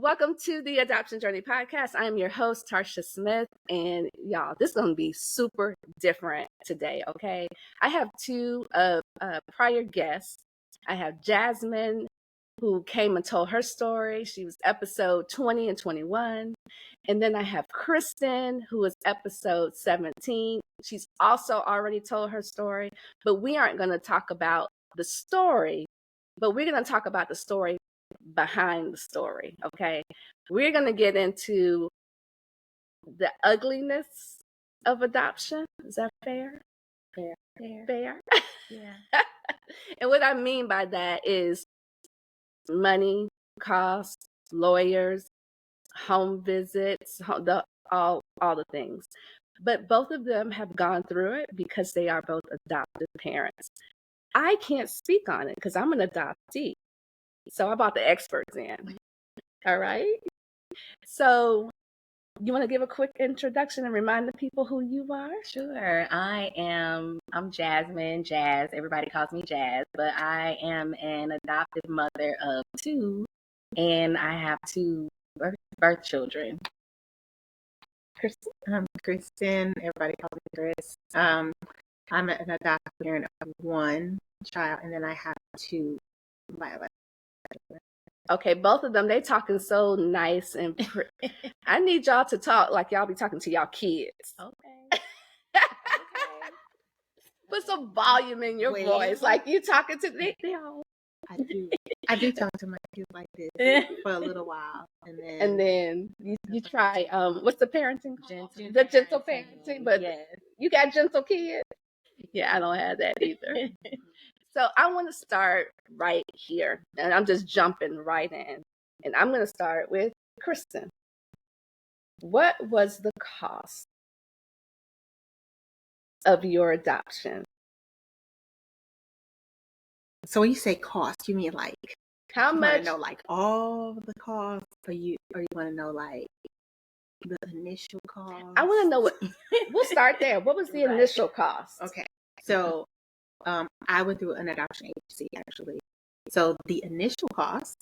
Welcome to the Adoption Journey Podcast. I am your host, Tarsha Smith, and y'all, this is going to be super different today, okay? I have two prior guests. I have Jasmine, who came and told her story. She was episode 20 and 21. And then I have Kristin, who was episode 17. She's also already told her story, but we aren't going to talk about the story, but we're going to talk about the story behind the story, okay? We're going to get into the ugliness of adoption. Is that fair? Fair. Yeah. And what I mean by that is money, cost, lawyers, home visits, all the things. But both of them have gone through it because they are both adoptive parents. I can't speak on it because I'm an adoptee. So I brought the experts in. All right. So you want to give a quick introduction and remind the people who you are? Sure. I'm Jasmine, Jazz. Everybody calls me Jazz, but I am an adoptive mother of two, and I have two birth children. I'm Kristin. Everybody calls me Chris. I'm an adoptive parent of one child, and then I have two biological. Okay, both of them, they talking so nice and I need y'all to talk like y'all be talking to y'all kids. Okay. Put some volume in your voice, like you talking to they all. I do talk to my kids like this for a little while, and then you try what's the parenting? Gentle parenting, but yes. You got gentle kids? Yeah, I don't have that either. So I want to start right here, and I'm just jumping right in. And I'm going to start with Kristin. What was the cost of your adoption? So when you say cost, you mean like how you much? Want to know like all the costs, or you want to know like the initial cost? I want to know what. We'll start there. What was the initial cost? Okay, so I went through an adoption agency actually. So the initial cost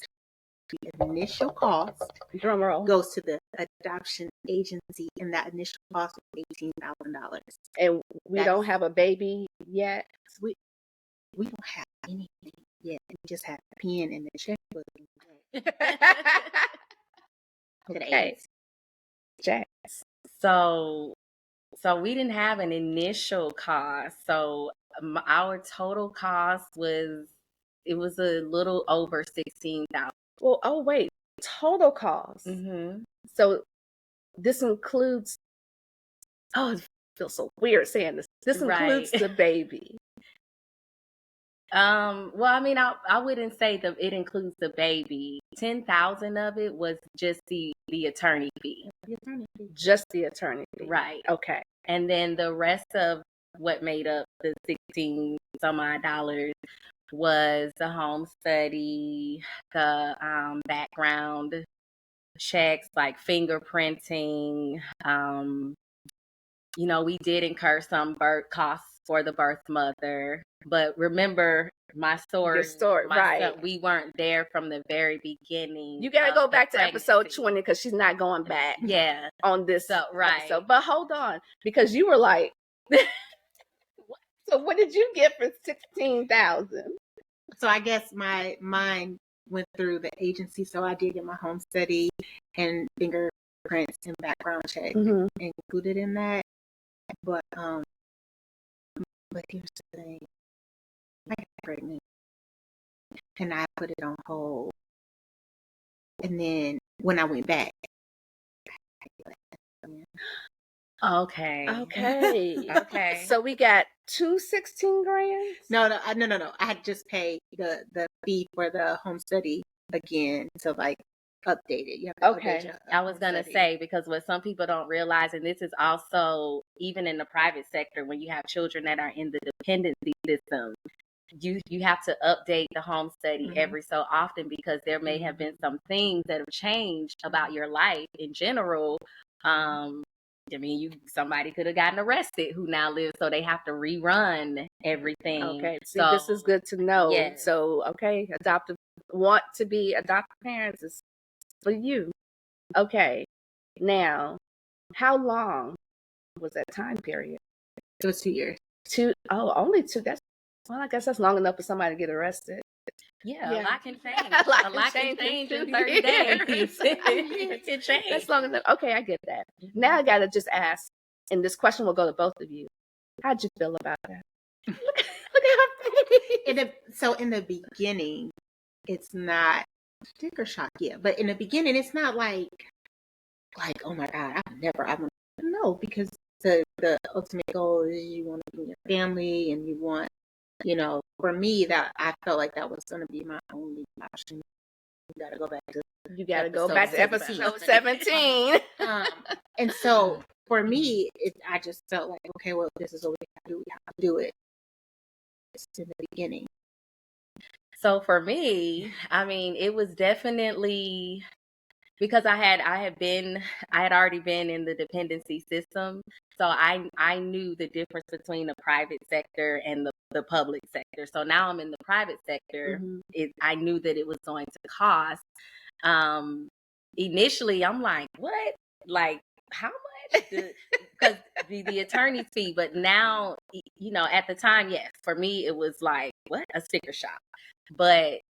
drum roll, goes to the adoption agency, and that initial cost was $18,000. And we don't have a baby yet. We don't have anything yet. We just have a pen and the checkbook. Okay, Jax. So we didn't have an initial cost. So our total cost was a little over $16,000. Well, oh wait, total cost. Mm-hmm. So this includes. Oh, it feels so weird saying this. This includes the baby. Well, I mean, I wouldn't say that it includes the baby. 10,000 of it was just the attorney fee. Just the attorney fee. Right. Okay. And then the rest of what made up the 16 some odd dollars was the home study, the background checks like fingerprinting. We did incur some birth costs for the birth mother. But remember my story. Your story, right. We weren't there from the very beginning. You got to go back to episode 20 because she's not going back on this episode. But hold on, because you were like, so what did you get for $16,000? So I guess my mind went through the agency. So I did get my home study and fingerprints and background check included in that. But here's the thing. I got pregnant and I put it on hold. And then when I went back, Okay. So we got two 16 grand? No. I had just paid the fee for the home study again to like update it. Okay. I was going to say, because what some people don't realize, and this is also even in the private sector, when you have children that are in the dependency system, you have to update the home study every so often, because there may have been some things that have changed about your life in general. Somebody could have gotten arrested who now lives, so they have to rerun everything. Okay, so this is good to know. Yes. So, want to be adoptive parents is for you. Okay. Now, how long was that time period? It was 2 years. Only 2. I guess that's long enough for somebody to get arrested. Yeah, a lot can change. A lot can change in in 30 days. It can change. That's long enough. Okay, I get that. Now I gotta just ask, and this question will go to both of you. How'd you feel about that? Look at her face. So in the beginning, it's not sticker shock, yeah. But in the beginning, it's not like, oh my God, I want no, because the ultimate goal is you want to be in your family and you want, for me, that I felt like that was going to be my only option. You got to go back to episode 17. And so for me, I just felt like, okay, well, this is what we have to do. We have to do it. It's in the beginning. So for me, I mean, it was definitely because I had already been in the dependency system. So I knew the difference between the private sector and the public sector. So now I'm in the private sector. I knew that it was going to cost. Initially, I'm like, what? Like, how much? Because the attorney's fee. But now, at the time, yes, for me, it was like, what? A sticker shock. But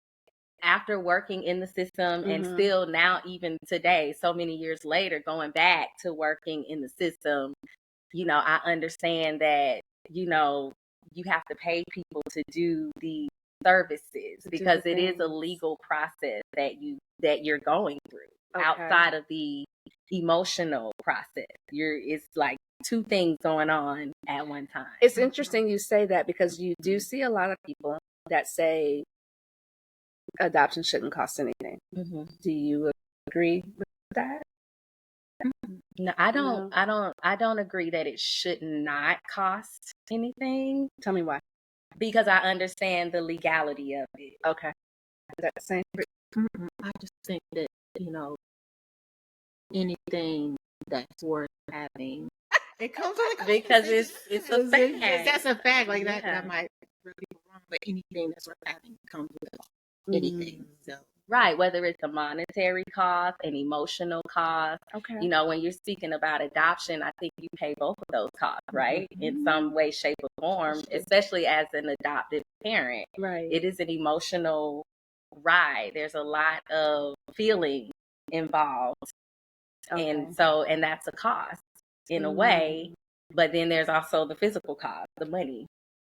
after working in the system and still now, even today, so many years later, going back to working in the system, I understand that, you have to pay people to do the services because it is a legal process that you're going through outside of the emotional process. It's like two things going on at one time. It's interesting you say that because you do see a lot of people that say adoption shouldn't cost anything. Do you agree with that? No, I don't agree that it should not cost anything. Tell me why. Because I understand the legality of it. Okay. Is that the same? I just think that, anything that's worth having, it comes with a cost. Because it's a fact. That's a fact. Like that might rub people wrong, but anything that's worth having comes with a cost. Anything. So right, whether it's a monetary cost, an emotional cost. Okay. When you're speaking about adoption, I think you pay both of those costs, right? In some way, shape, or form, especially as an adoptive parent. Right. It is an emotional ride. There's a lot of feeling involved. Okay. And that's a cost in a way, but then there's also the physical cost, the money.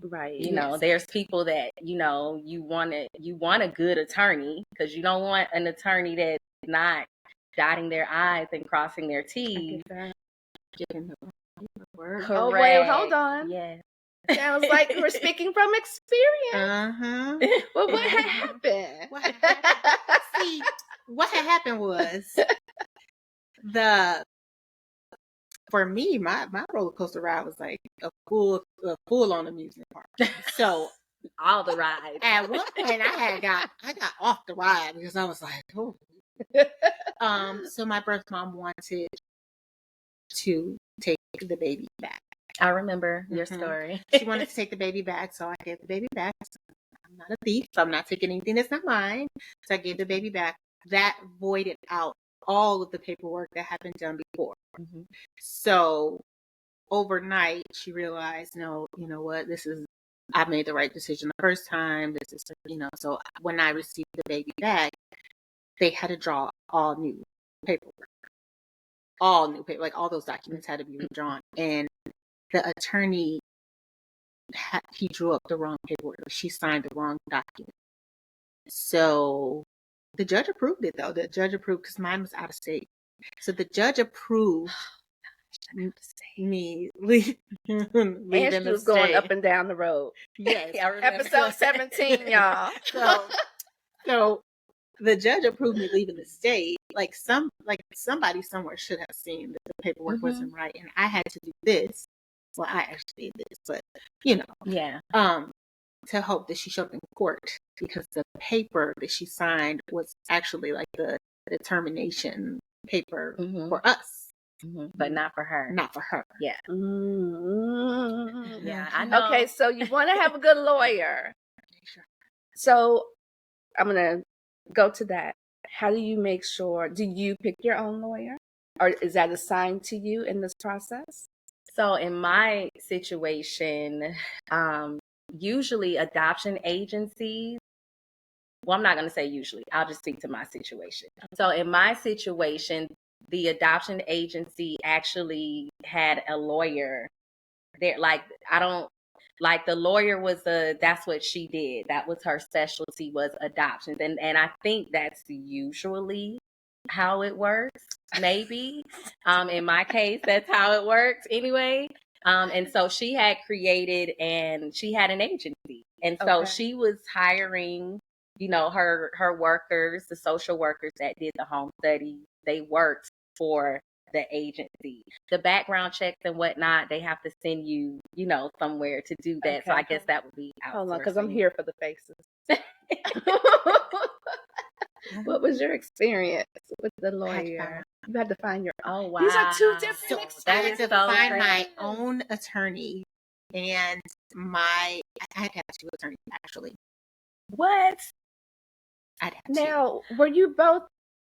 Right. There's people that, you want a good attorney because you don't want an attorney that's not dotting their I's and crossing their T's. Correct. Oh, wait, hold on. Yeah. Sounds like we're speaking from experience. Well, what had happened? See, what had happened was for me, my roller coaster ride was like a full on amusement park. So all the rides. At one point, I got off the ride because I was like, oh. So my birth mom wanted to take the baby back. I remember your story. She wanted to take the baby back, so I gave the baby back. I'm not a thief, so I'm not taking anything that's not mine. So I gave the baby back. That voided out all of the paperwork that had been done before. So overnight, she realized, no, you know what, I made the right decision the first time. This is, so when I received the baby back, they had to draw all new paperwork. Like all those documents had to be redrawn. And the attorney, he drew up the wrong paperwork. She signed the wrong document. So the judge approved it, though. The judge approved because mine was out of state. So the judge approved me leaving and she was going up and down the road. Yes. Episode 17, y'all. So the judge approved me leaving the state. Like somebody somewhere should have seen that the paperwork wasn't right, and I had to do this. Well, I actually did this, but yeah. To hope that she showed up in court because the paper that she signed was actually like the determination paper for us. But not for her. Not for her. Yeah. Yeah, I know. Okay, so you want to have a good lawyer. Sure. So I'm going to go to that. how do you make sure, do you pick your own lawyer? Or is that assigned to you in this process? So in my situation, usually adoption agencies, well, I'm not going to say usually, I'll just speak to my situation. So in my situation, the adoption agency actually had a lawyer there. Like, I don't, like the lawyer was that's what she did. That was her specialty, was adoptions. And I think that's usually how it works, maybe. In my case, that's how it works anyway. And so she had created, and she had an agency. And so Okay. she was hiring, her workers, the social workers that did the home study. They worked for the agency. The background checks and whatnot, they have to send you, somewhere to do that. Okay. So I guess that would be outsourcing. Hold on, because I'm here for the faces. What was your experience with the lawyer? You had to find your own. Oh, wow. These are two different experiences. I had to so find crazy. my own attorney, and I had to have two attorneys, actually. What? I'd have Now, were you both,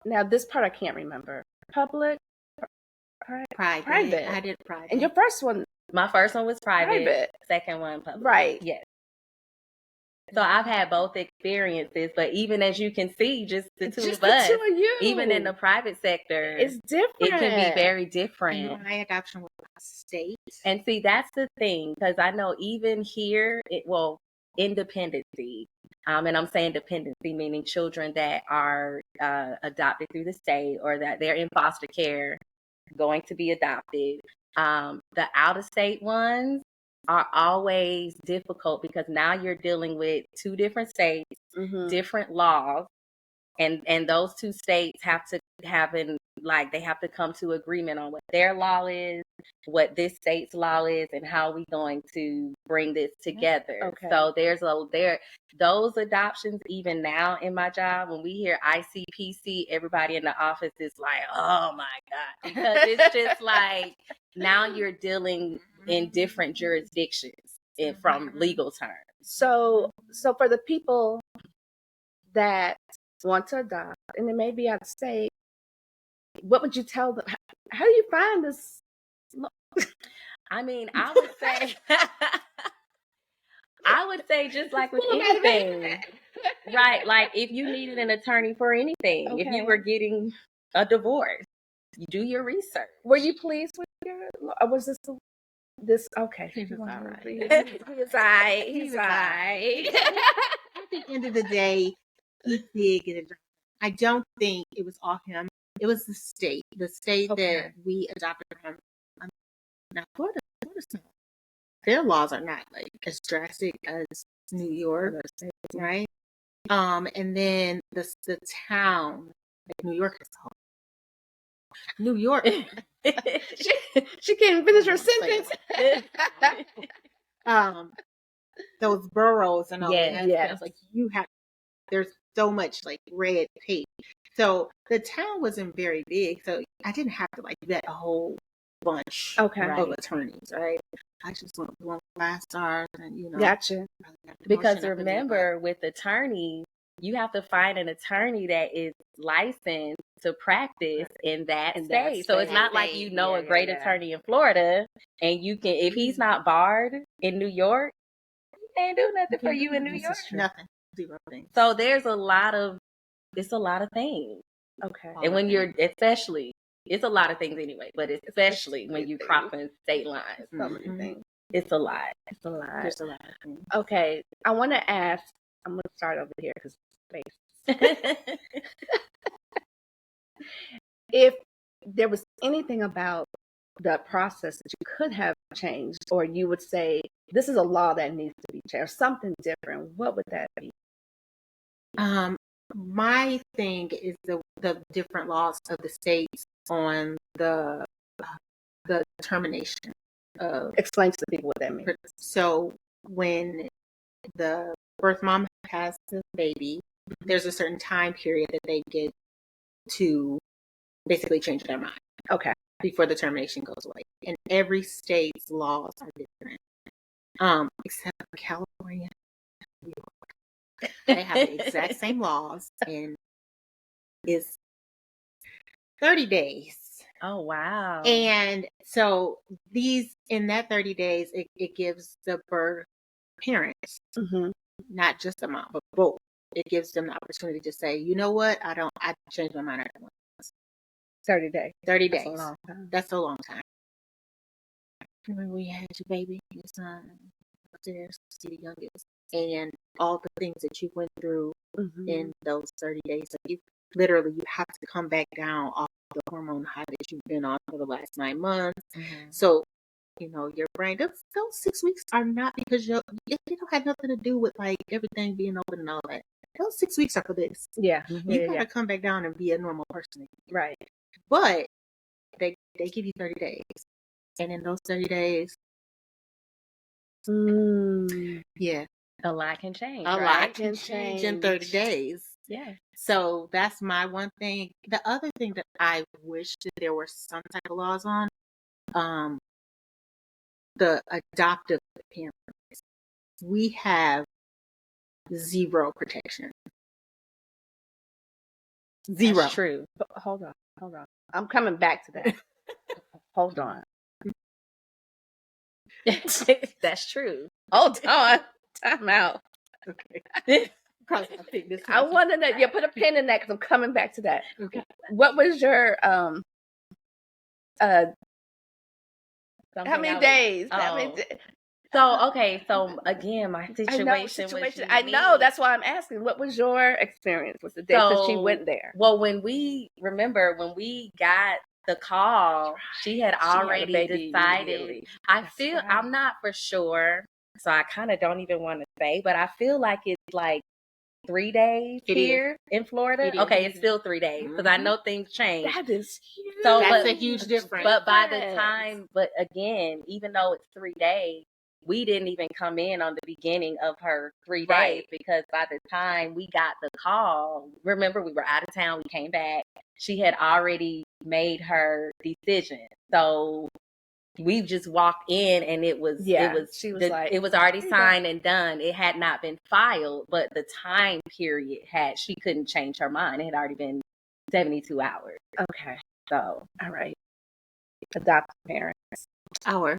now this part I can't remember. Public? private. Private. I did private. And your first one, My first one was private. Private. Second one public. right. Yes. So I've had both experiences, but even as you can see, just the two Just of us, the two of you. even in the private sector, It's different. it can be very And different. my adoption was state. And see, that's the thing, because I know even here, independency, and I'm saying dependency, meaning children that are adopted through the state or that they're in foster care, going to be adopted. The out-of-state ones are always difficult because now you're dealing with two different states, Mhm. different laws, and those two states have to they have to come to agreement on what their law is, what this state's law is, and how we going to bring this together. Okay. So those adoptions, even now in my job, when we hear ICPC, everybody in the office is like, oh my God, because it's just like now you're dealing in different jurisdictions from legal terms. So for the people that want to adopt, and it may be out of state, what would you tell them? How do you find this? I mean, I would say just like with anything, right? Like if you needed an attorney for anything, if you Okay. were getting a divorce, you do your research. Were you pleased with your? Or was this okay? He was all right. He was all right. He He's was all all right. At the end of the day, he did get it done. I don't think it was all him. It was the state. The state Okay. that we adopted from. Now, Florida, their laws are not like as drastic as New York, right? And then the town, like New York is home. New York. she can't finish her sentence. Those boroughs and all that Yes. stuff. Like there's so much like red tape. So the town wasn't very big, so I didn't have to like vet a whole bunch Okay. of attorneys, right? I just went with 1 5-star, and Gotcha. Because remember, with attorneys, you have to find an attorney that is licensed to practice in that state. So it's not like a great attorney in Florida, and you can, if he's not barred in New York, he can't do nothing for you in New York. Nothing. 0 things. So there's a lot of things. Okay. And when you're, especially, it's a lot of things anyway, but especially when you crossing state lines, So many things. it's a lot. It's a lot. There's a lot of things. Okay. I want to ask. I'm going to start over here because space. If there was anything about the process that you could have changed, or you would say this is a law that needs to be changed, or something different, what would that be? My thing is the different laws of the states on the termination of. Explain to the people what that means. So when the birth mom has the baby, there's a certain time period that they get to basically change their mind. Okay. Before the termination goes away. And every state's laws are different. Except for California, New York. They have the exact same laws, and is 30 days. Oh, wow. And so in that 30 days, it gives the birth parents, not just the mom, but both. It gives them the opportunity to say, you know what, I changed my mind. 30 days. 30 That's days. a long time. That's a long time. Remember we had your baby, your son, upstairs, see the youngest, and all the things that you went through in those 30 days. So you have to come back down off the hormone high that you've been on for the last 9 months. So, your brain, those 6 weeks are not because it don't have nothing to do with like everything being open and all that. Those 6 weeks are for this. Yeah. You gotta come back down and be a normal person again. Right. But they give you 30 days. And in those 30 days, yeah, a lot can change. A lot can change in 30 days. Yeah. So that's my one thing. The other thing that I wish that there were some type of laws on, the adoptive parents. We have zero protection. Zero. That's true. Hold on. I'm coming back to that. Hold on. That's true. Hold on. Time out. Okay. I want to know. Put a pin in that because I'm coming back to that. Okay. What was your how many days? So again, my situation. I know. That's why I'm asking. What was your experience with the day since she went there? Well, when we got the call, she had already decided. I'm not for sure, so I kind of don't even want to say, but I feel like it's like 3 days here in Florida. Okay, it's still 3 days because I know things change. That is huge. So that's a huge difference. But by the time, again, even though it's 3 days, we didn't even come in on the beginning of her 3 days because by the time we got the call, remember we were out of town, we came back, she had already made her decision. So we just walked in and it was already signed and done. It had not been filed, but the time period she couldn't change her mind. It had already been 72 hours. Okay. So, all right. Adoptive parents. Our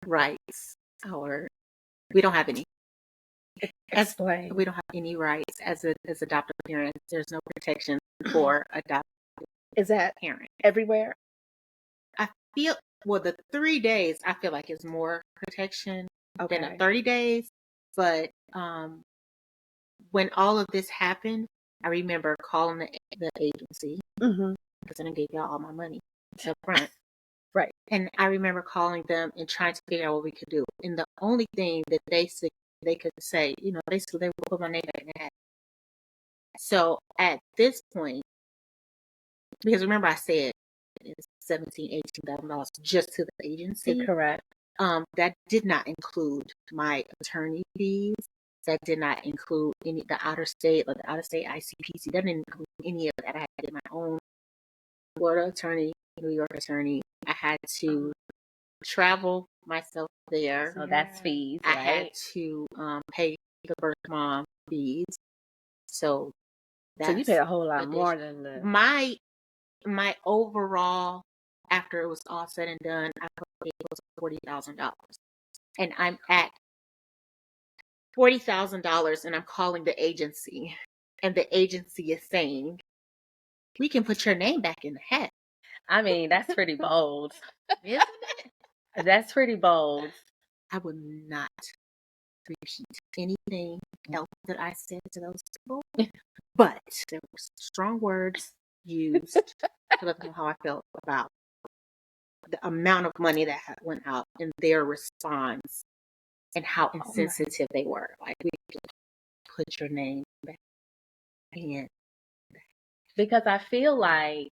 rights. We don't have any. Explain. We don't have any rights as adoptive parents. There's no protection for adoptive. Is that parent everywhere? I feel the 3 days I feel like is more protection than the 30 days. But when all of this happened, I remember calling the agency because I gave y'all all my money up front. Right. And I remember calling them and trying to figure out what we could do. And the only thing that they could say, basically they would put my name back in the hat. So at this point, because remember I said it's $17,000-$18,000 just to the agency. Correct. That did not include my attorney fees. That did not include the out of state ICPC. That didn't include any of that. I had to get my own Florida attorney, New York attorney. I had to travel myself there. So that's fees. I had to pay the birth mom fees. So you pay a whole lot more than my overall, after it was all said and done, I paid $40,000, and I'm at $40,000, and I'm calling the agency, and the agency is saying, "We can put your name back in the hat." I mean, that's pretty bold. Isn't it? That's pretty bold. I would not repeat anything else that I said to those people, but there were strong words used to let them know how I felt about the amount of money that went out and their response and how insensitive they were. Like, we put your name back in. Because I feel like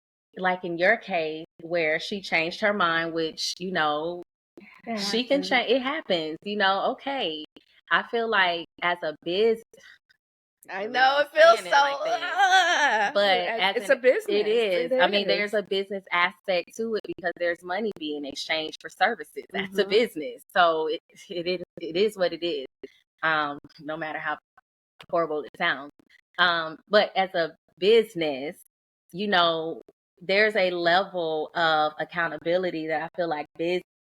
in your case where she changed her mind, which, she can change. It happens, okay. I feel like as a business, I know it feels so, but it's a business. It is. I mean, there's a business aspect to it because there's money being exchanged for services. That's a business. So it is what it is. No matter how horrible it sounds. But as a business, there's a level of accountability that I feel like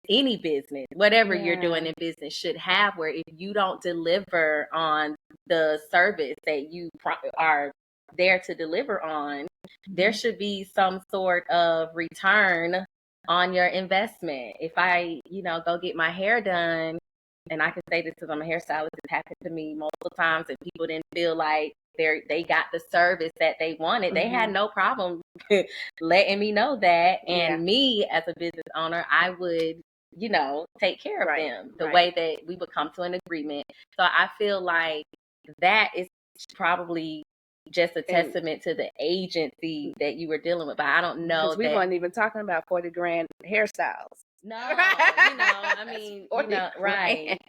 any business, whatever you're doing in business, should have, where if you don't deliver on the service that you are there to deliver on, there should be some sort of return on your investment. If I, go get my hair done, and I can say this because I'm a hairstylist, it's happened to me multiple times, and people didn't feel like they got the service that they wanted. They had no problem letting me know that. And me as a business owner, I would, take care of them the way that we would come to an agreement. So I feel like that is probably just a testament to the agency that you were dealing with. But I don't know because we weren't even talking about 40 grand hairstyles. No, I mean, right.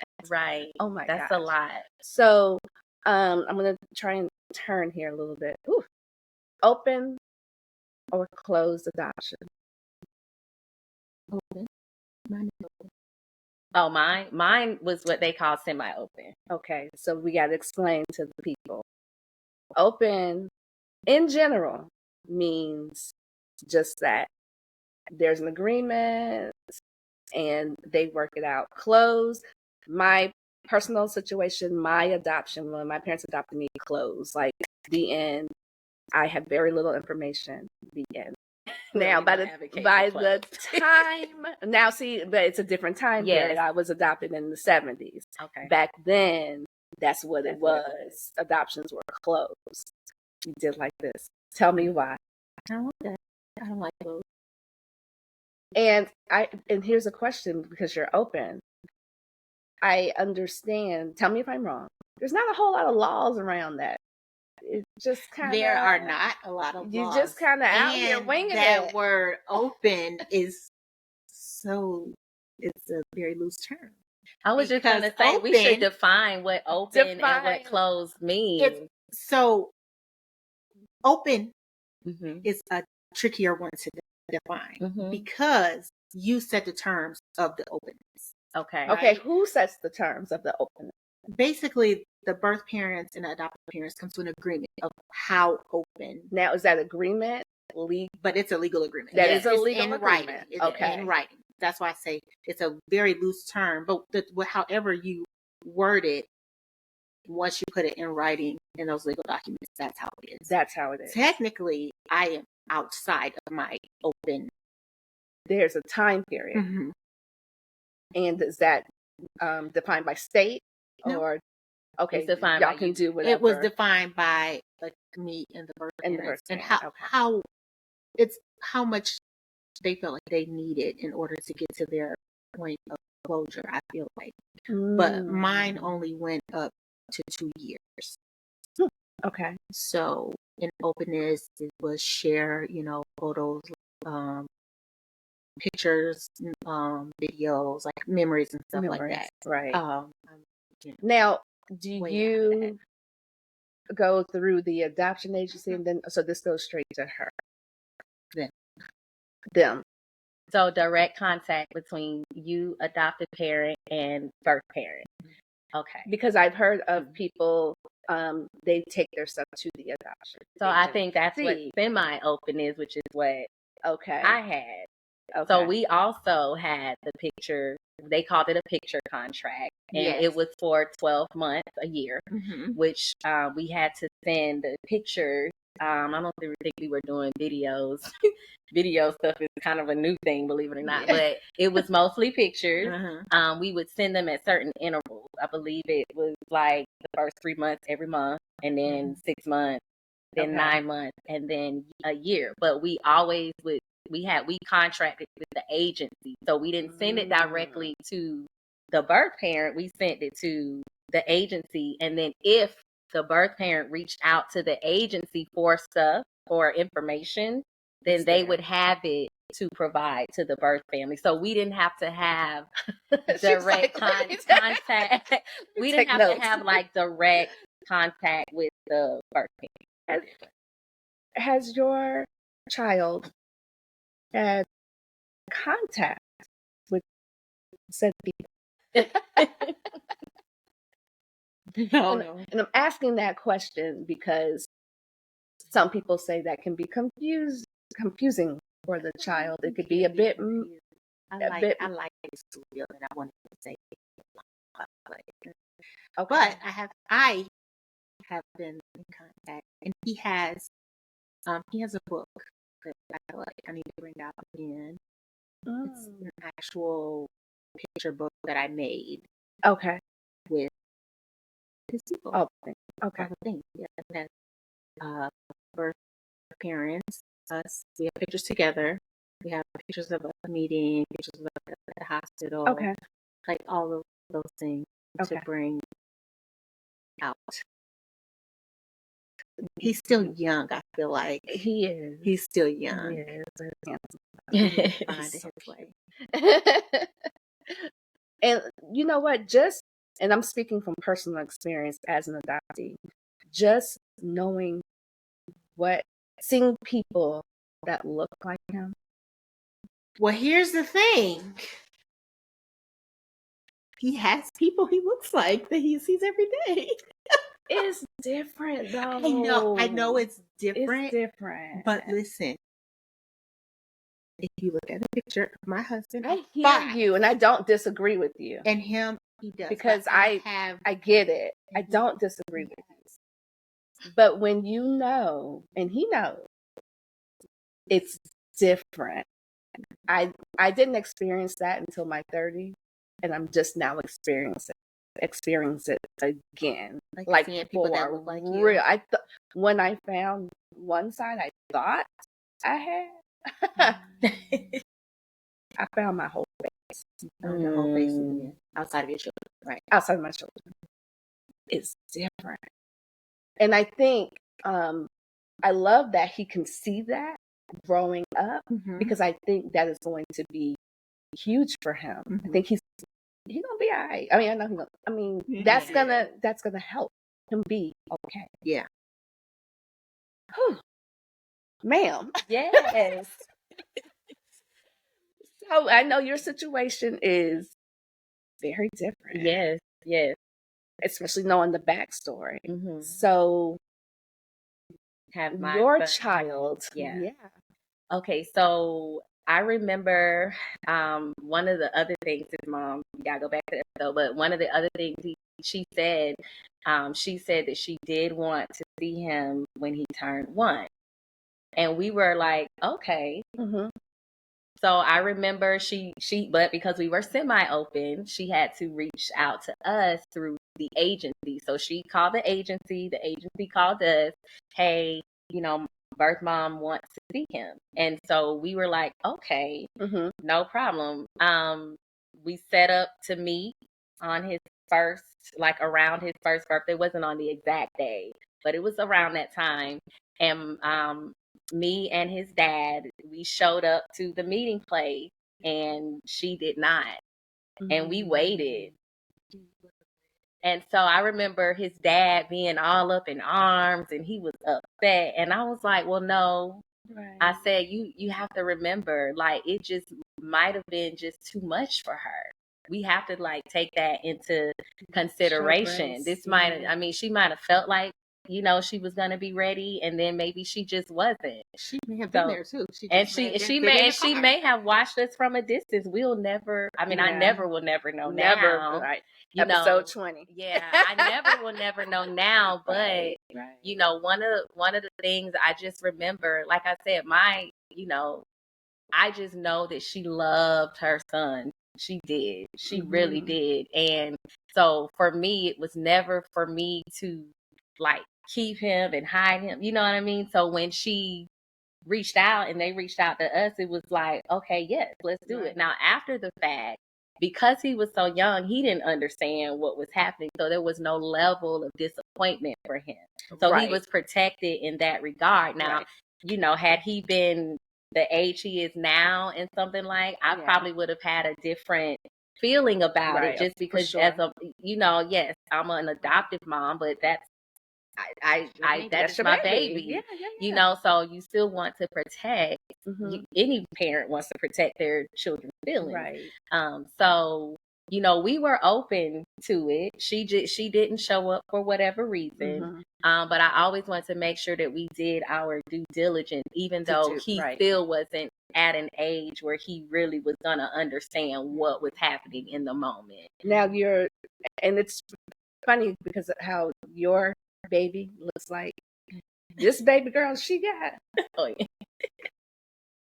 Oh my god, that's a lot. So, I'm gonna try and turn here a little bit. Ooh. Open or closed adoption? Open. Mine is open. Oh, mine was what they call semi-open. Okay, so we got to explain to the people. Open, in general, means just that there's an agreement and they work it out. Closed, my personal situation, my adoption, when my parents adopted me, closed. Like, the end. I have very little information. The end. Now, by the time, now see, but it's a different time period. I was adopted in the 70s. Okay. Back then, that's what it was. Adoptions were closed. You did like this. Tell me why. I don't like that. I don't like those. And here's a question, because you're open. I understand. Tell me if I'm wrong. There's not a whole lot of laws around that. It just kind of. There are not a lot of laws. You just kind of out here winging it. That word open is it's a very loose term. I was just going to say, we should define what open and what closed means. So open is a trickier one to define because you set the terms of the openness. Okay. Okay. Right? Who sets the terms of the openness? Basically, the birth parents and the adoptive parents come to an agreement of how open. Now, is that agreement legal? But it's a legal agreement. That is a legal agreement. Writing. Okay. In writing. That's why I say it's a very loose term. But however you word it, once you put it in writing in those legal documents, that's how it is. That's how it is. Technically, I am outside of my open. There's a time period. Mm-hmm. And is that defined by state? No. Or okay, it's defined y'all by can you. do whatever. It was defined by me and the birth parents, and how it's how much they felt like they needed in order to get to their point of closure. I feel like, but mine only went up to 2 years. Okay. So in openness, it was share, photos, pictures, videos, like memories and stuff like that. Right. Now, do you go through the adoption agency and then, so this goes straight to her? Them. So direct contact between you, adopted parent, and birth parent. Okay. Because I've heard of people, they take their stuff to the adoption. So I think that's what semi-open is, which is what I had. Okay. So we also had the picture, they called it a picture contract, and it was for 12 months, a year, which we had to send the pictures. I don't think we were doing videos. Video stuff is kind of a new thing, believe it or not, but it was mostly pictures. We would send them at certain intervals. I believe it was like the first 3 months every month, and then 6 months, then 9 months, and then a year. But we always would, we contracted with the agency. So we didn't send it directly to the birth parent. We sent it to the agency. And then if the birth parent reached out to the agency for stuff or information, then they would have it to provide to the birth family. So we didn't have to have direct contact. We didn't have to have like direct contact with the birth parent. Has your child had contact with said people? No. And I'm asking that question because some people say that can be confusing for the child. It could be a bit. I like this real, and I wanted to say it. Okay. But I have been in contact, and he has a book that I feel like I need to bring out again. It's an actual picture book that I made. Okay. With his people. Oh, okay. Yeah, it has birth, parents, us. We have pictures together. We have pictures of a meeting, pictures of at the hospital. Okay. Like all of those things to bring out. He's still young, I feel like. He is. He's still young. He is. Find his way. And you know what? And I'm speaking from personal experience as an adoptee, just knowing seeing people that look like him. Well, here's the thing. He has people he looks like that he sees every day. It's different, though. I know it's different. It's different. But listen, if you look at a picture of my husband, I hear you, and I don't disagree with you. And him, he does. Because I get it. I don't disagree with you. But when you know, and he knows, it's different. I didn't experience that until my 30s, and I'm just now experiencing it again. Like people that look like you. Real. When I found one side I thought I had, I found my whole face. Your whole face again. Outside of your children, right? Outside of my children. It's different. And I think I love that he can see that growing up, because I think that is going to be huge for him. I think he's gonna be all right. I mean, I know that's gonna help him be okay. Yeah. Whew. Ma'am. Yes. So I know your situation is very different. Yes. Especially knowing the backstory. So have your child. Yeah. Okay, so I remember one of the other things his mom, we gotta go back to that though, but one of the other things she said that she did want to see him when he turned 1. And we were like, okay. So I remember but because we were semi-open, she had to reach out to us through the agency. So she called the agency called us, hey, birth mom wants to see him. And so we were like, okay, no problem. We set up to meet on his first, like around his first birthday. It wasn't on the exact day, but it was around that time. And me and his dad, we showed up to the meeting place, and she did not. And we waited. And so I remember his dad being all up in arms, and he was upset. And I was like, well, no. Right. I said, you have to remember, like, it just might have been just too much for her. We have to, like, take that into consideration. This she might have felt like, she was going to be ready, and then maybe she just wasn't. She may have been there too. She may have watched us from a distance. We'll never, I never will never know now. Right. Episode 20. Yeah, I will never know now. But, right. One of the things I just remember, like I said, I just know that she loved her son. She did. She really did. And so for me, it was never for me to, like, keep him and hide him. You know what I mean? So when she reached out and they reached out to us, it was like, okay, yes, let's do it. Now, after the fact, because he was so young, he didn't understand what was happening. So there was no level of disappointment for him. So he was protected in that regard. Now, had he been the age he is now and something like, I probably would have had a different feeling about it, just because as a, yes, I'm an adoptive mom, but that's my baby. Yeah. So you still want to protect. Any parent wants to protect their children's feelings. Right. So you know, we were open to it. She didn't show up for whatever reason. But I always wanted to make sure that we did our due diligence, even though he still wasn't at an age where he really was going to understand what was happening in the moment. Now and it's funny because of how your baby looks like this baby girl she got. Oh, yeah.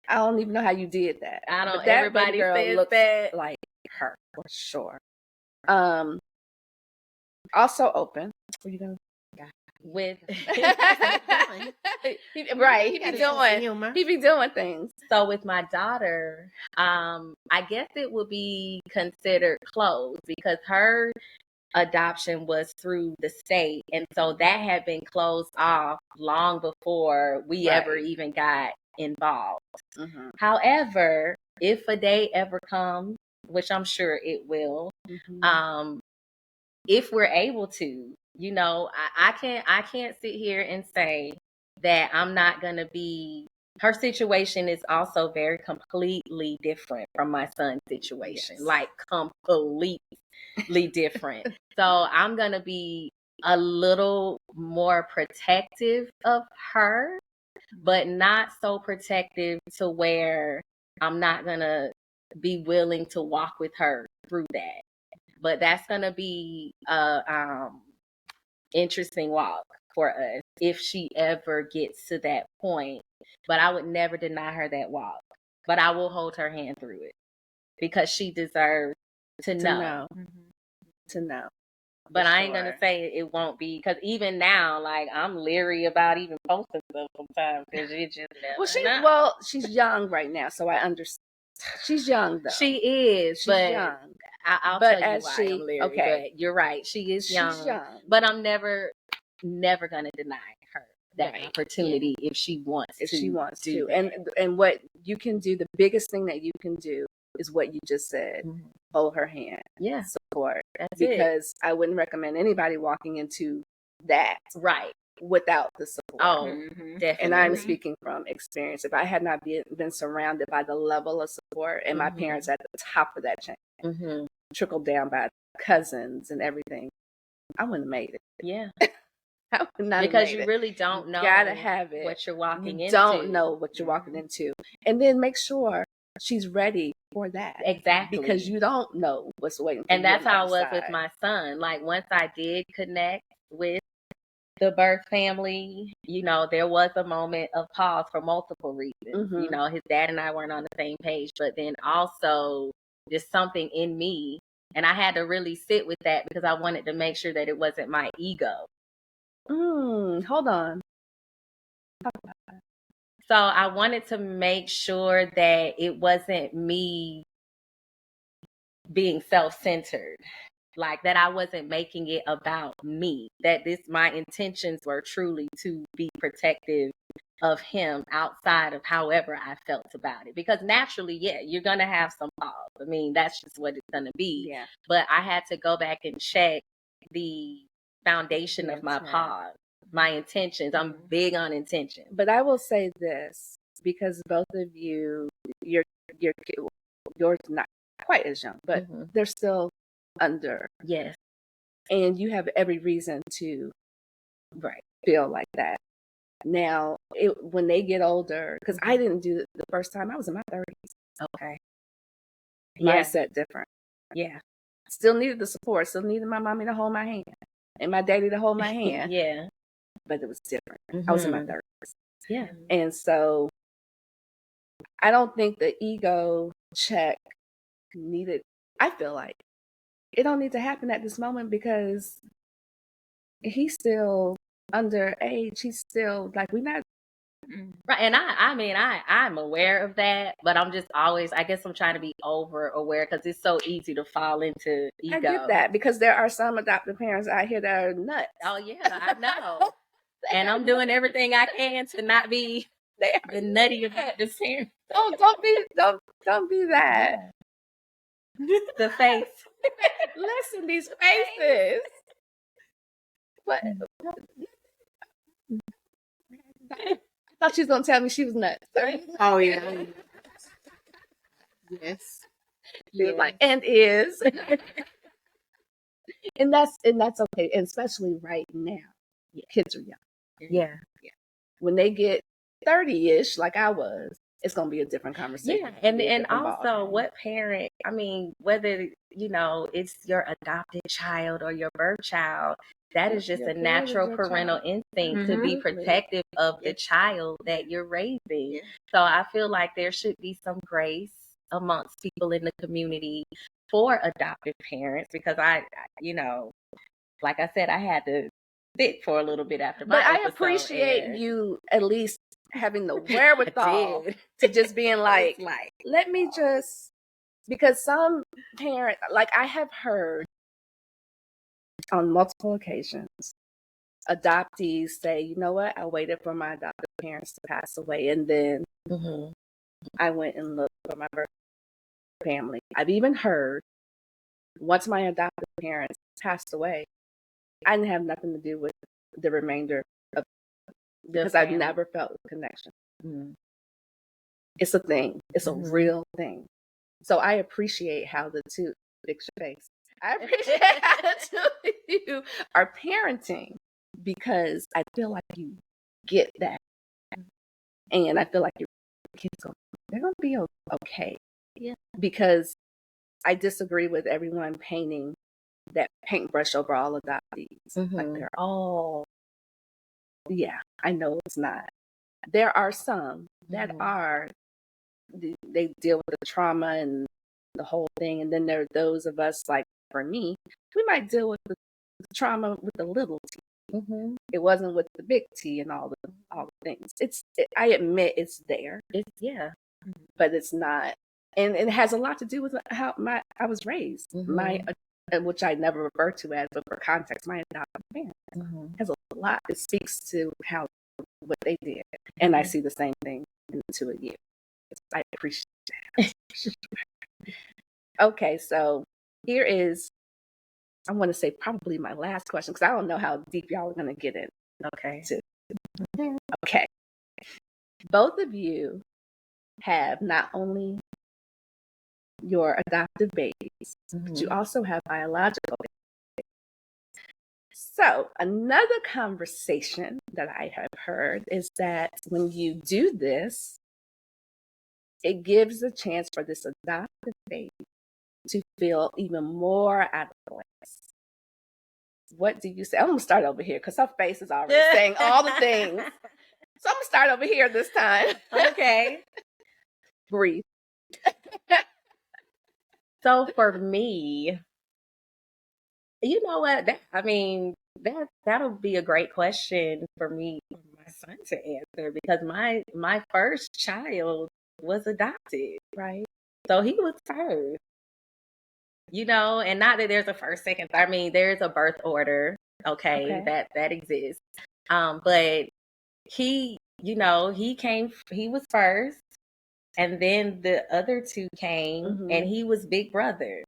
I don't even know how you did that. I don't. But that everybody baby girl says looks that. like her for sure. Also open. What are you gonna? With right, he be doing things. So with my daughter, I guess it would be considered closed because her adoption was through the state, and so that had been closed off long before we ever even got involved. However, if a day ever comes, which I'm sure it will, if we're able to, you know, I can't sit here and say that I'm not gonna be. Her situation is also very completely different from my son's situation, like completely different. So I'm gonna be a little more protective of her, but not so protective to where I'm not gonna be willing to walk with her through that. But that's gonna be a interesting walk for us if she ever gets to that point. But I would never deny her that walk. But I will hold her hand through it because she deserves to know. To know. But I ain't gonna say it won't be, because even now, like, I'm leery about even posting stuff sometimes because you just never know. She's young right now, so I understand. She's young though. She is, she's but young. I'll tell you why I'm leery. Okay, but you're right. She is young. She's young. But I'm never gonna deny her that opportunity if she wants to. If she wants to. That. And what you can do, the biggest thing that you can do is what you just said. Hold her hand. Yeah. Support. That's because I wouldn't recommend anybody walking into that without the support. Oh, definitely. And I'm speaking from experience. If I had not been surrounded by the level of support and my parents at the top of that chain, trickled down by cousins and everything, I wouldn't have made it. Yeah. I would not because you really don't know gotta have it. What you're walking into. Don't know what you're walking into. And then make sure she's ready for that. Exactly. Because you don't know what's waiting for you. And that's how it was with my son. Like, once I did connect with the birth family, you know, there was a moment of pause for multiple reasons. You know, his dad and I weren't on the same page, but then also just something in me. And I had to really sit with that because I wanted to make sure that it wasn't my ego. Hold on. So I wanted to make sure that it wasn't me being self-centered, like that I wasn't making it about me, that my intentions were truly to be protective of him outside of however I felt about it. Because naturally, you're going to have some pause. I mean, that's just what it's going to be. Yeah. But I had to go back and check the foundation of my pause. My intentions. I'm big on intention. But I will say this, because both of you, yours not quite as young, but they're still under. Yes. And you have every reason to feel like that. Now, when they get older, because I didn't do it the first time, I was in my 30s. Okay. Mindset different. Yeah. Still needed the support, still needed my mommy to hold my hand and my daddy to hold my hand. Yeah. But it was different. I was in my 30s. Yeah. And so I don't think the ego check needed, I feel like it don't need to happen at this moment because he's still underage. He's still like, we're not. Right. And I'm aware of that, but I'm just always, I guess I'm trying to be over aware because it's so easy to fall into ego. I get that because there are some adoptive parents out here that are nuts. Oh yeah, I know. And I'm doing everything I can to not be the nutty adoptive parent. Don't be that. The face. Listen, these faces. What? I thought she was gonna tell me she was nuts. Oh yeah. Yes. She was like, and is. and that's okay. And especially right now. Kids are young. Yeah. When they get 30-ish, like I was, it's gonna be a different conversation. Yeah, and also what parent, I mean, whether it's your adopted child or your birth child, that is just a natural parental instinct to be protective of the child that you're raising. Yeah. So I feel like there should be some grace amongst people in the community for adoptive parents, because I like I said, I had to sit for a little bit after my episode. But I appreciate you at least having the wherewithal to just being like, let me just, because some parents, like I have heard on multiple occasions, adoptees say, you know what, I waited for my adoptive parents to pass away, and then I went and looked for my birth family. I've even heard, once my adoptive parents passed away, I didn't have nothing to do with the remainder of, because I've never felt a connection. It's a thing. It's a real thing. So I appreciate how the two, fix your face. I appreciate how the two of you are parenting, because I feel like you get that. And I feel like your kids they're going to be okay. Yeah. Because I disagree with everyone painting that paintbrush over all adoptees. Like they're all, I know it's not. There are some that are, they deal with the trauma and the whole thing. And then there are those of us, like for me, we might deal with the trauma with the little T. It wasn't with the big T and all the things. I admit it's there. But it's not. And it has a lot to do with how I was raised. Which I never refer to as, but for context, my adoptive parents has a lot. It speaks to what they did, and I see the same thing in the two of you. I appreciate that. Okay, so here is, I want to say probably my last question, because I don't know how deep y'all are going to get in. Okay. Both of you have not only your adoptive babies, but you also have biological babies. So another conversation that I have heard is that when you do this, it gives a chance for this adoptive baby to feel even more out of place. What do you say? I'm going to start over here because her face is already saying all the things. So I'm going to start over here this time. Okay. Breathe. So for me, you know what? That'll be a great question for me, for my son to answer, because my first child was adopted, right? So he was first, and not that there's a first, second, third. I mean, there's a birth order, okay. That exists. But he was first, and then the other two came, and he was big brother.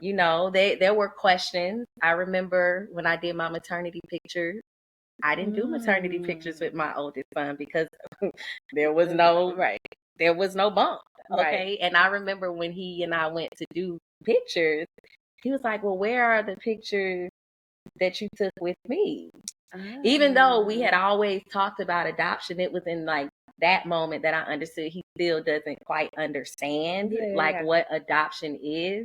There were questions. I remember when I did my maternity pictures, I didn't do maternity pictures with my oldest son because there was no bump. Okay. Right. And I remember when he and I went to do pictures, he was like, well, where are the pictures that you took with me? Even though we had always talked about adoption, it was in like that moment that I understood he still doesn't quite understand what adoption is.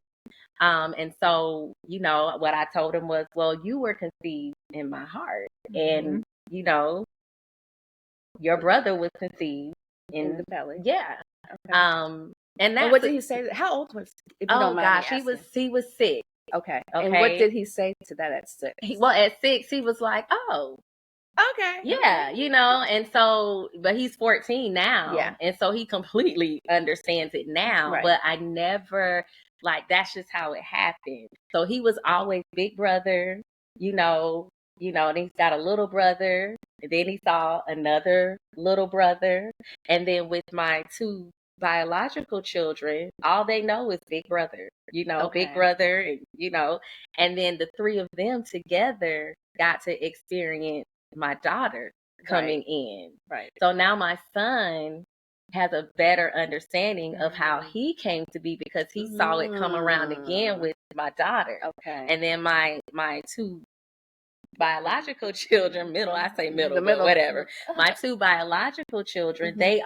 And so, what I told him was, well, you were conceived in my heart, and, your brother was conceived in the belly. Yeah. Okay. And that's, what did he say? How old was he? Oh gosh, he was 6. Okay. And what did he say to that at 6? At 6, he was like, oh, okay. Yeah. And so, but he's 14 now. Yeah. And so he completely understands it now, but I never, that's just how it happened. So he was always big brother, and he's got a little brother, and then he saw another little brother. And then with my 2 biological children, all they know is big brother, big brother, and, and then the 3 of them together got to experience my daughter coming in. Right. So now my son, has a better understanding of how he came to be because he saw it come around again with my daughter. Okay. And then my two biological children, The but whatever. My two biological children, they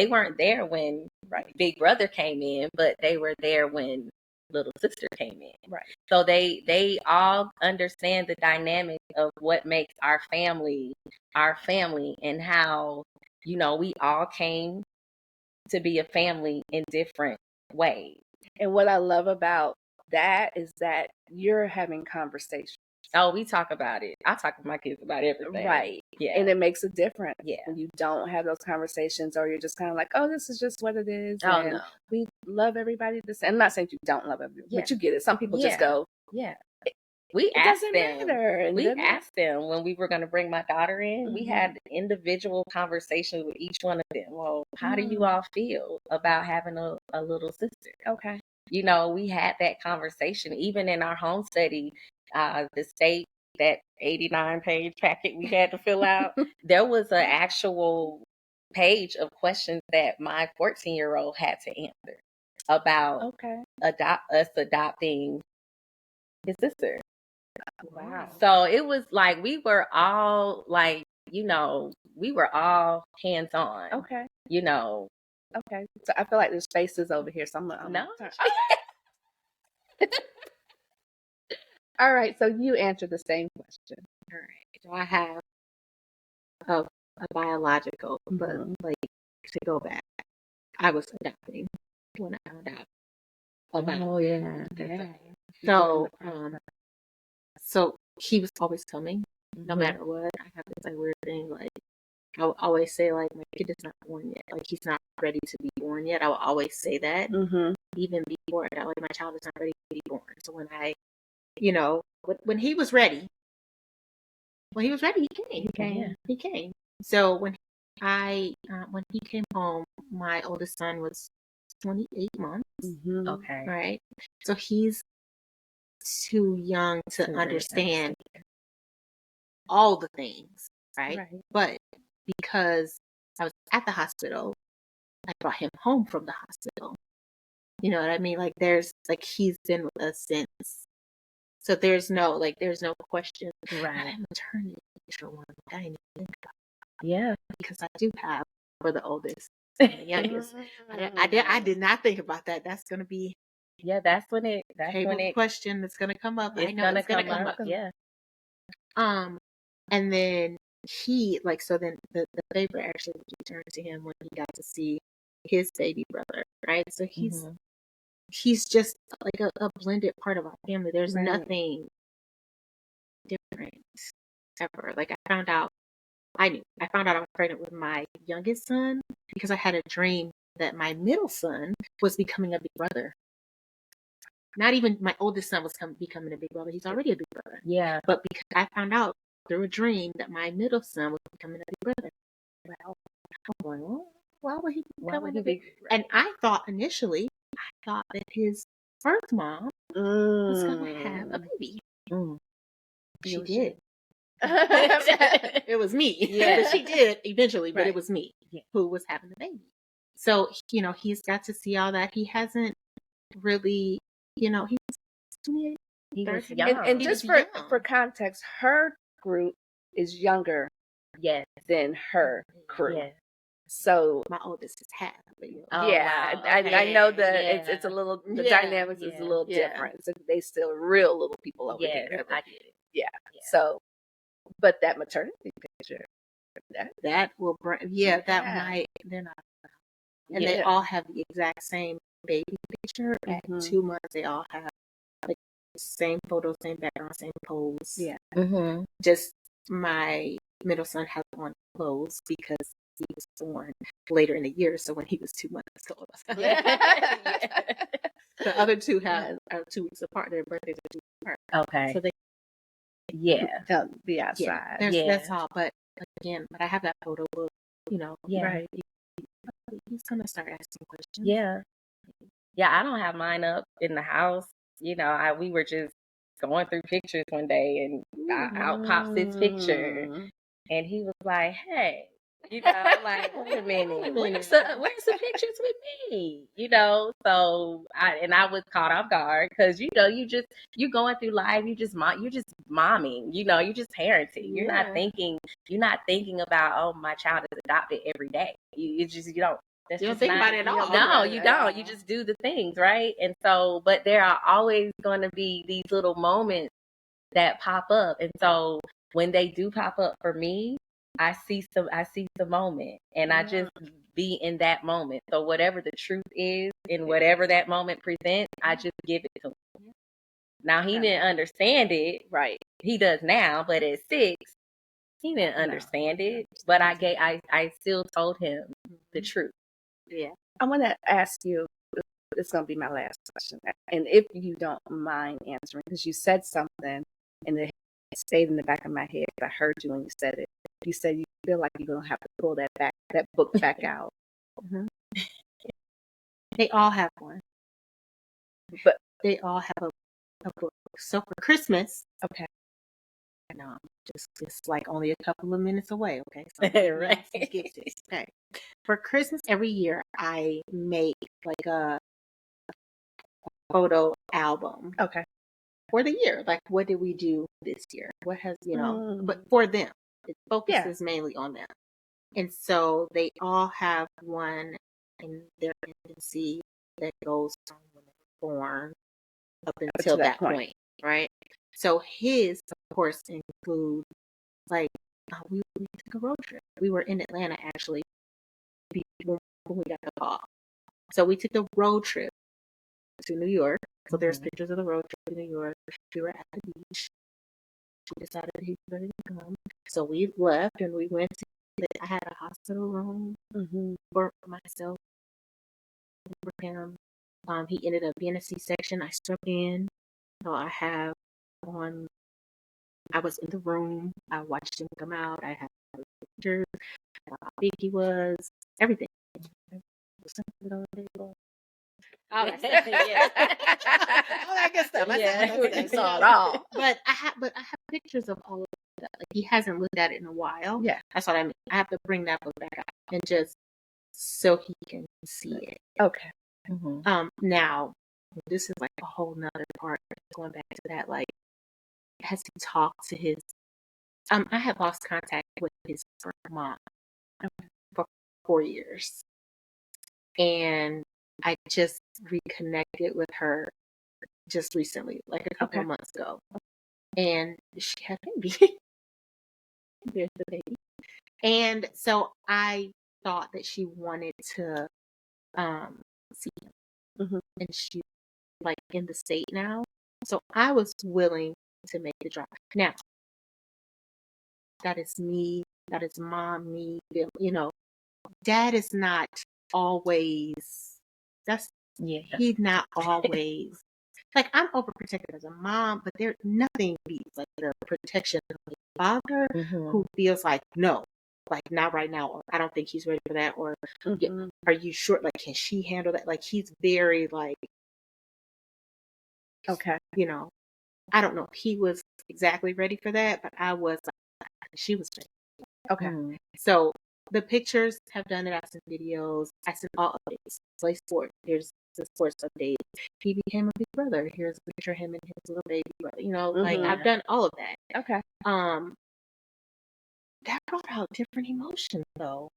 weren't there when Big Brother came in, but they were there when little sister came in. Right. So they all understand the dynamic of what makes our family, and how, we all came to be a family in different ways. And what I love about that is that you're having conversations. Oh, we talk about it. I talk with my kids about everything. Right. Yeah. And it makes a difference. Yeah. When you don't have those conversations, or you're just kind of like, oh, this is just what it is. Oh, and no. we love everybody the same. I'm not saying you don't love everybody, but you get it. Some people just go, yeah. We asked them when we were going to bring my daughter in. We had individual conversations with each one of them. Well, how do you all feel about having a little sister? Okay. We had that conversation even in our home study. The state, that 89-page packet we had to fill out, there was an actual page of questions that my 14-year-old had to answer about us adopting his sister. Wow. So it was like we were all hands on. Okay. Okay. So I feel like there's spaces over here. So I'm no. All right. So you answered the same question. All right. So I have a biological, but like to go back, I was adopting when I found out about. Oh yeah. So he was always coming, no matter what. I have this like weird thing, like I will always say, like, my kid is not born yet. Like, he's not ready to be born yet. I will always say that, even before that. Like, my child is not ready to be born. So when I, when he was ready, he came. He came. So when he came home, my oldest son was 28 months. Okay. Right. So he's too young to understand all the things. Right. But because I was at the hospital, I brought him home from the hospital. You know what I mean? Like, he's been with us since. So there's no question. Right. I'm maternity for one. I didn't even think about it. Yeah. Because I do have for the oldest and the youngest. I did not think about that. That's going to be. Yeah, that's when it question that's going to come up. It's going to come up. Yeah. And then then the favor actually was returned to him when he got to see his baby brother, right? So he's just like a blended part of our family. There's nothing different ever. Like, I found out I was pregnant with my youngest son because I had a dream that my middle son was becoming a big brother. Not even my oldest son was becoming a big brother. He's already a big brother. Yeah. But because I found out through a dream that my middle son was becoming a big brother. Well, I'm going, well, why would he become a big brother? And I thought initially, that his first mom was going to have a baby. She did. It was me. Yeah. She did eventually, but it was me who was having the baby. So, he's got to see all that. He hasn't really, he was 28. He was young. And just for context, her group is younger than her crew. Yes. So my oldest is half. I know that it's a little, the dynamics is a little different. So they still real little people over there. I get it. Yeah. So, but that maternity picture, that will bring, might, they're not. And they all have the exact same baby picture. At 2 months, they all have like same photo, same background, same pose. Yeah. Just my middle son has on clothes because he was born later in the year, so when he was 2 months old. The other two are 2 weeks apart. Their birthdays are 2 weeks apart. Okay. So they be outside. That's all. But again, I have that photo book. Right. He's gonna start asking questions. Yeah. I don't have mine up in the house. We were just going through pictures one day, and out pops this picture, and he was like, "Hey, Like, wait a minute, where's the pictures with me? So I was caught off guard because you going through life, you just momming, you just parenting. You're not thinking about, oh, my child is adopted every day. You don't. That's you don't just think not, about it at all. No, you don't. You just do the things, right? And so, but there are always going to be these little moments that pop up, and so when they do pop up for me, I see the moment, and I just be in that moment. So whatever the truth is and whatever that moment presents, I just give it to him. Now, he didn't understand it, right? He does now, but at 6, he didn't understand it. But I still told him the truth. Yeah. I want to ask you, it's going to be my last question, and if you don't mind answering, because you said something and it stayed in the back of my head. I heard you when you said it. You said you feel like you're going to have to pull that book back out. Mm-hmm. They all have one, but they all have a book. So for Christmas, okay, no, just like only a couple of minutes away. Okay, so right. Okay, for Christmas every year I make like a photo album. Okay. For the year, like what did we do this year? What has but for them, it focuses mainly on them, and so they all have one in their infancy that goes from when they were born up until that point, right? So his, of course, include like we took a road trip. We were in Atlanta actually when we got the call. So we took a road trip to New York. So there's pictures of the road trip to New York. We were at the beach. We decided he was ready to come. So we left and we went to, I had a hospital room for myself, for him. He ended up being a C-section. I struck in. So I was in the room. I watched him come out. I had pictures, how big he was, everything. All that stuff. Yeah. All that good stuff. I saw it all. But I have pictures of all of that. Like, he hasn't looked at it in a while. Yeah. That's what I mean. I have to bring that book back out and just so he can see it. Okay. Now this is like a whole nother part. Going back to that, like, has he talked to his I had lost contact with his mom for 4 years. And I just reconnected with her just recently, like a couple of months ago. And she had a baby. There's the baby. And so I thought that she wanted to see him. And she's like in the state now. So I was willing to make the drive. Now, that is me, that is mom, me, dad is not always, he's not always, like, I'm overprotective as a mom, but nothing beats like the protection of a father who feels like, no, like, not right now, or I don't think he's ready for that, or are you sure, like, can she handle that? Like, he's very like, okay, I don't know if he was exactly ready for that, but I was like, she was ready. Okay. So the pictures have done it. I've sent videos. I sent all updates. Play sport. Here's the sports update. He became a big brother. Here's a picture of him and his little baby brother. Like, I've done all of that. Okay. That brought out different emotions though.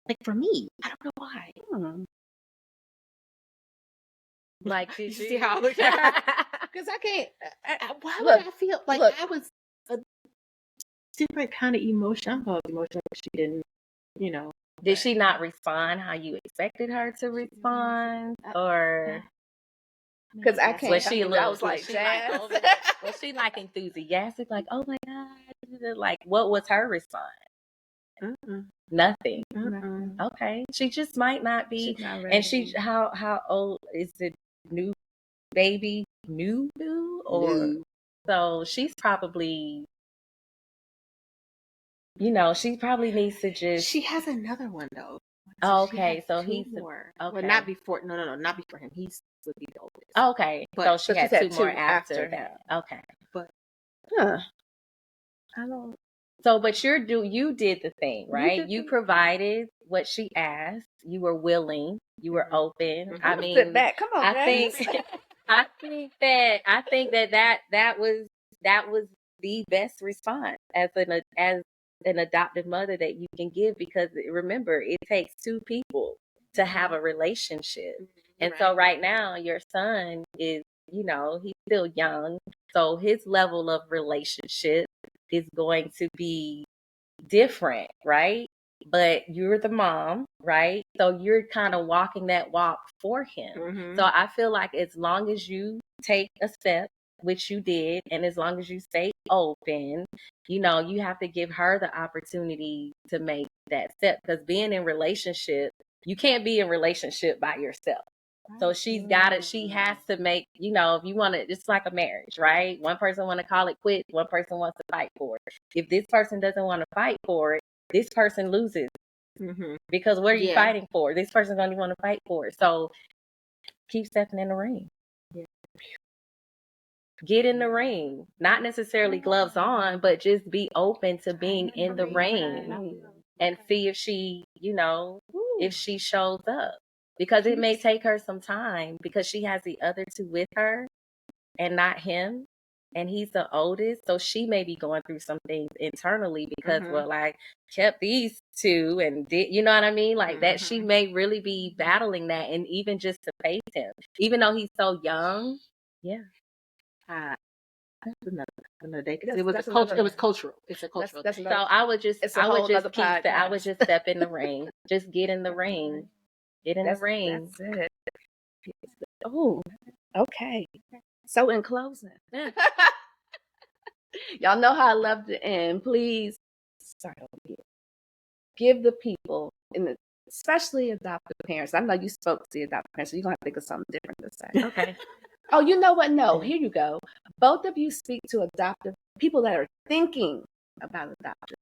Like, for me, I don't know why. Like, did you see how I look at it? Because I can't. Why would I feel like I was a different kind of emotion? I'm emotional, but she didn't. Did she not respond how you expected her to respond, or because I can't? Was she a little? I was like, Jazz. Was she like enthusiastic? Like, oh my god! Like, what was her response? Nothing. Okay, she just might not be. Not and she, how old is the new baby? New or so she's probably. She probably needs to just. She has another one though. Okay, so he's more. Okay. Well, not before. No, not before him. He's would be the oldest. Okay, but so she had two more after that. Okay, but I don't. So, but you did the thing, right? You provided what she asked. You were willing. You were open. I mean, sit back. Come on, I think, I think that was the best response as an adoptive mother that you can give, because remember, it takes two people to have a relationship. And so right now your son is, he's still young. So his level of relationship is going to be different, right? But you're the mom, right? So you're kind of walking that walk for him. So I feel like as long as you take a step, which you did, and as long as you stay open, you have to give her the opportunity to make that step, because being in relationship, you can't be in relationship by yourself. So she has to make, if you want to, it's like a marriage, right? One person want to call it quits, one person wants to fight for it. If this person doesn't want to fight for it, this person loses. Because what are you fighting for? This person don't even want to fight for it. So keep stepping in the ring. Get in the ring. Not necessarily gloves on, but just be open to being in the ring and see if she, if she shows up. Because it may take her some time, because she has the other two with her and not him. And he's the oldest. So she may be going through some things internally because, well, I kept these two and did, you know what I mean? Like that, she may really be battling that. And even just to face him, even though he's so young. Yeah. That's another day. It was cultural. It was cultural. It's a cultural. That's so I would just step in the ring. Just get in the ring. Get in the ring. That's it. Oh, okay. So in closing, y'all know how I love to end. Please start over here. Give the people, especially adoptive parents. I know you spoke to the adoptive parents, so you're gonna have to think of something different to say. Okay. Oh, you know what? No, here you go. Both of you speak to adoptive people that are thinking about adopting.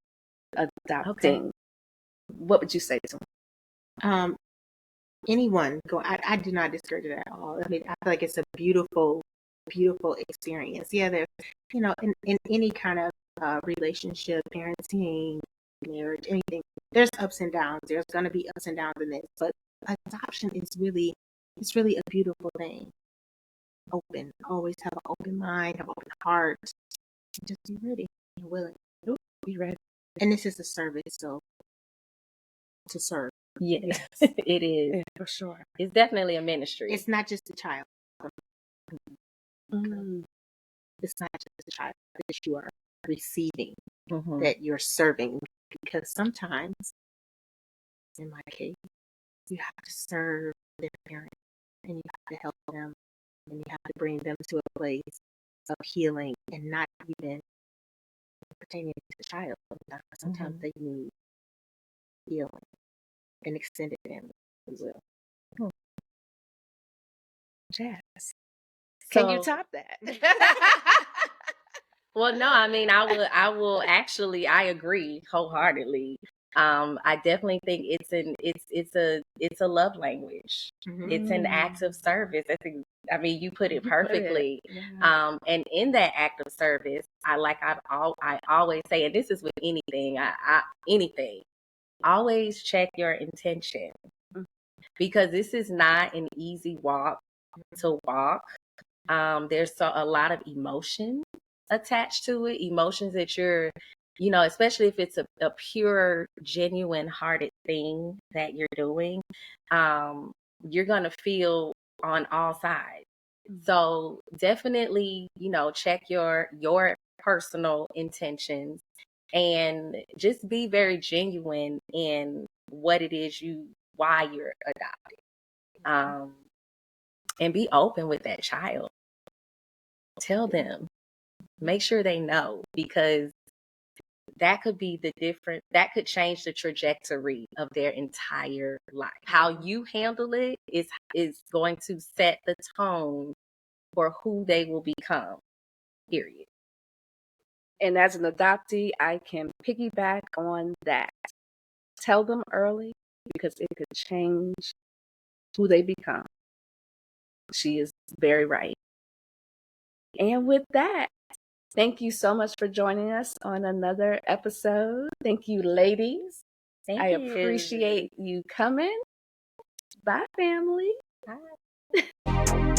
Okay. What would you say to them? Anyone go. I do not discourage it at all. I mean, I feel like it's a beautiful, beautiful experience. Yeah, there's, in any kind of relationship, parenting, marriage, anything, there's ups and downs. There's going to be ups and downs in this, but adoption is really, it's really a beautiful thing. Open, always have an open mind, have an open heart. Just be ready and willing. Be ready. And this is a service, so to serve. Yes, it is. Yeah, for sure. It's definitely a ministry. It's not just a child. It's not just a child that you are receiving, that you're serving. Because sometimes, in my case, you have to serve their parents, and you have to help them, and you have to bring them to a place of healing, and not even pertaining to the child. Sometimes they need healing and extended family as well. Jazz. Can you top that? Well, no, I mean, I will actually, I agree wholeheartedly. I definitely think it's a love language. It's an act of service. I mean, you put it perfectly. And in that act of service, I always say, and this is with anything, anything, always check your intention, because this is not an easy walk to walk. There's a lot of emotion attached to it, emotions that you're, especially if it's a pure, genuine hearted thing that you're doing, you're going to feel on all sides. So definitely, check your personal intentions, and just be very genuine in what it is why you're adopting. And be open with that child. Tell them, make sure they know, because that could be that could change the trajectory of their entire life. How you handle it is going to set the tone for who they will become, period. And as an adoptee, I can piggyback on that. Tell them early, because it could change who they become. She is very right. And with that, Thank you so much for joining us on another episode. Thank you, ladies. Thank I you. appreciate you coming. Bye, family. Bye.